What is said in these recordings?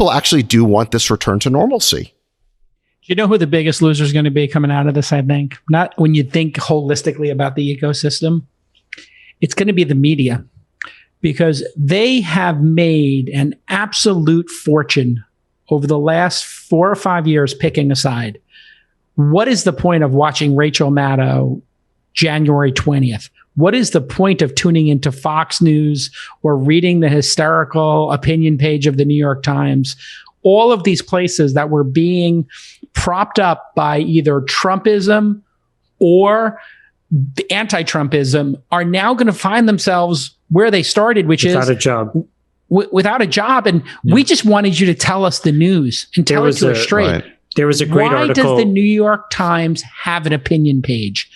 people actually do want this return to normalcy. Do you know who the biggest loser is going to be coming out of this, I think? Not when you think holistically about the ecosystem. It's going to be the media, because they have made an absolute fortune over the last 4 or 5 years picking a side. What is the point of watching Rachel Maddow January 20th? What is the point of tuning into Fox News or reading the hysterical opinion page of the New York Times? All of these places that were being propped up by either Trumpism or the anti-Trumpism are now going to find themselves where they started, which is without a job. Without a job. And we just wanted you to tell us the news and tell it to us straight. Right. There was a great article. Why does the New York Times have an opinion page?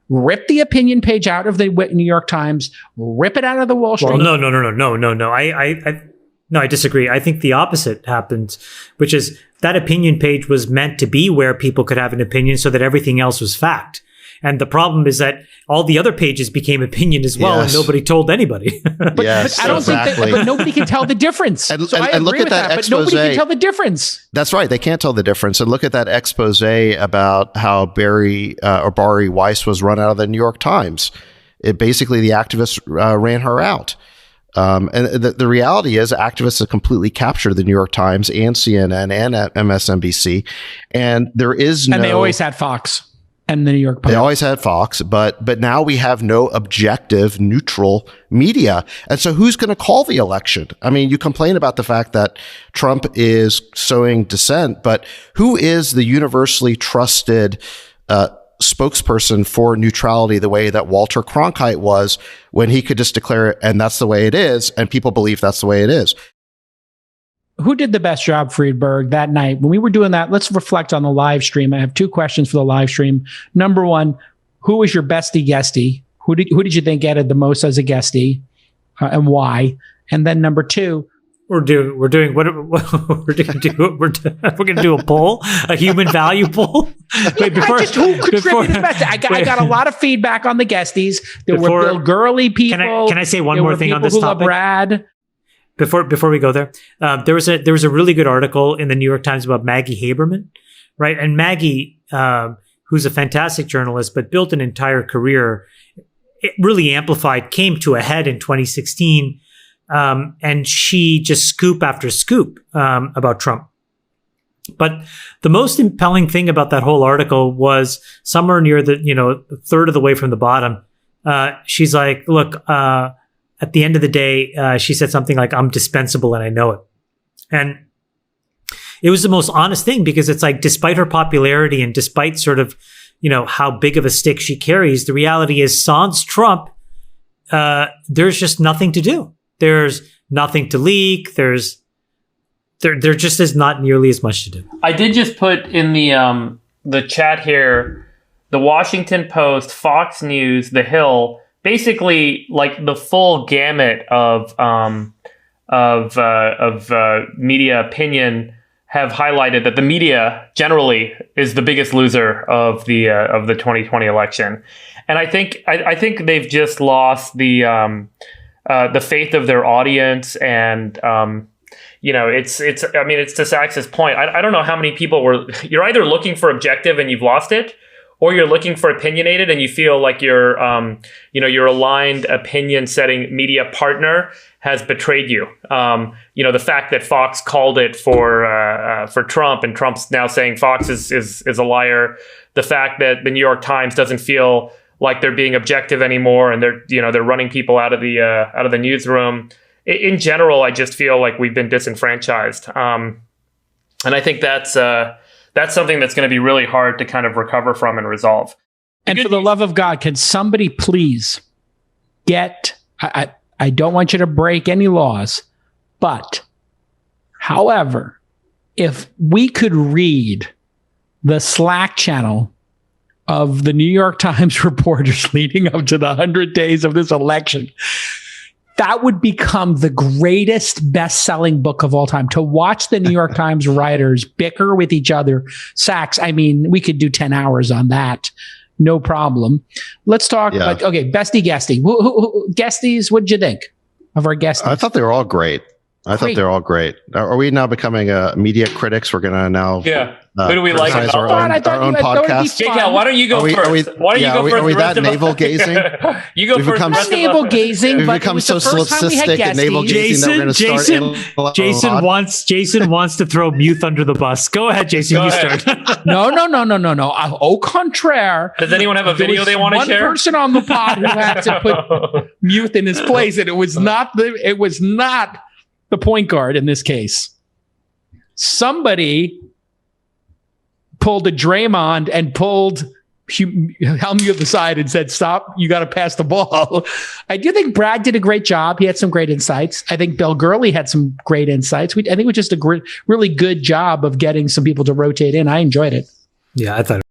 Rip the opinion page out of the New York Times. Rip it out of the Wall Street. Well, no. I disagree. I think the opposite happened, which is that opinion page was meant to be where people could have an opinion so that everything else was fact. And the problem is that all the other pages became opinion as well, and nobody told anybody. But I don't think that, but nobody can tell the difference. And I agree look at with that expose. but nobody can tell the difference. That's right. They can't tell the difference. And look at that expose about how Bari Weiss was run out of the New York Times. It basically, the activists ran her out. And the reality is activists have completely captured the New York Times and CNN and MSNBC. And there is And they always had Fox. And the New York Post. They always had Fox, but now we have no objective, neutral media. And so who's going to call the election? I mean, you complain about the fact that Trump is sowing dissent, but who is the universally trusted spokesperson for neutrality the way that Walter Cronkite was when he could just declare it, and that's the way it is, and people believe that's the way it is? Who did the best job, Friedberg, that night? When we were doing that, let's reflect on the live stream. I have 2 questions for the live stream. Number one, who was your bestie guestie? Who did you think added the most as a guestie, and why? And then number 2, we're going to do a poll, a human value poll. Wait, who contributed best? I got a lot of feedback on the guesties. There were Bill Gurley people. Can I say one more thing on this topic? Brad. Before we go there, there was a really good article in the New York Times about Maggie Haberman, right? And Maggie, who's a fantastic journalist, but built an entire career, it really amplified, came to a head in 2016, and she just scoop after scoop about Trump. But the most impelling thing about that whole article was somewhere near the third of the way from the bottom. She's like, look. At the end of the day, she said something like, I'm dispensable and I know it. And it was the most honest thing, because it's like, despite her popularity and despite sort of, how big of a stick she carries, the reality is sans Trump, there's just nothing to do. There's nothing to leak. There just is not nearly as much to do. I did just put in the chat here, the Washington Post, Fox News, The Hill, basically like the full gamut of media opinion have highlighted that the media generally is the biggest loser of the 2020 election, and I think they've just lost the faith of their audience, and it's to Sacks's point. I don't know how many people you're either looking for objective and you've lost it, or you're looking for opinionated and you feel like your aligned opinion setting media partner has betrayed you. The fact that Fox called it for Trump, and Trump's now saying Fox is a liar. The fact that the New York Times doesn't feel like they're being objective anymore, and they're running people out of the newsroom. In general, I just feel like we've been disenfranchised, and I think that's something that's going to be really hard to kind of recover from and resolve. And for the love of God, can somebody please I don't want you to break any laws, but however, if we could read the Slack channel of the New York Times reporters leading up to the 100 days of this election, that would become the greatest best-selling book of all time. To watch the New York Times writers bicker with each other. Sacks, I mean, we could do 10 hours on that. No problem. Let's talk about, bestie guestie. Who guesties, what did you think of our guesties? I thought they were all great. I thought they're all great. Are we now becoming media critics? We're going to now who do we like? our own podcast. Cal, why don't you go first? Why don't you go first? Are we that navel gazing? You go first. Not navel gazing, we've but become so solipsistic and navel gazing that we're going to start. Jason wants to throw Muth under the bus. Go ahead, Jason. You start. No. Au contraire. Does anyone have a video they want to share? One person on the pod who had to put Muth in his place, and it was not the point guard in this case. Somebody pulled a Draymond and pulled Helmuth to the side and said, "Stop! You got to pass the ball." I do think Brad did a great job. He had some great insights. I think Bill Gurley had some great insights. I think it was just a really good job of getting some people to rotate in. I enjoyed it. Yeah, I thought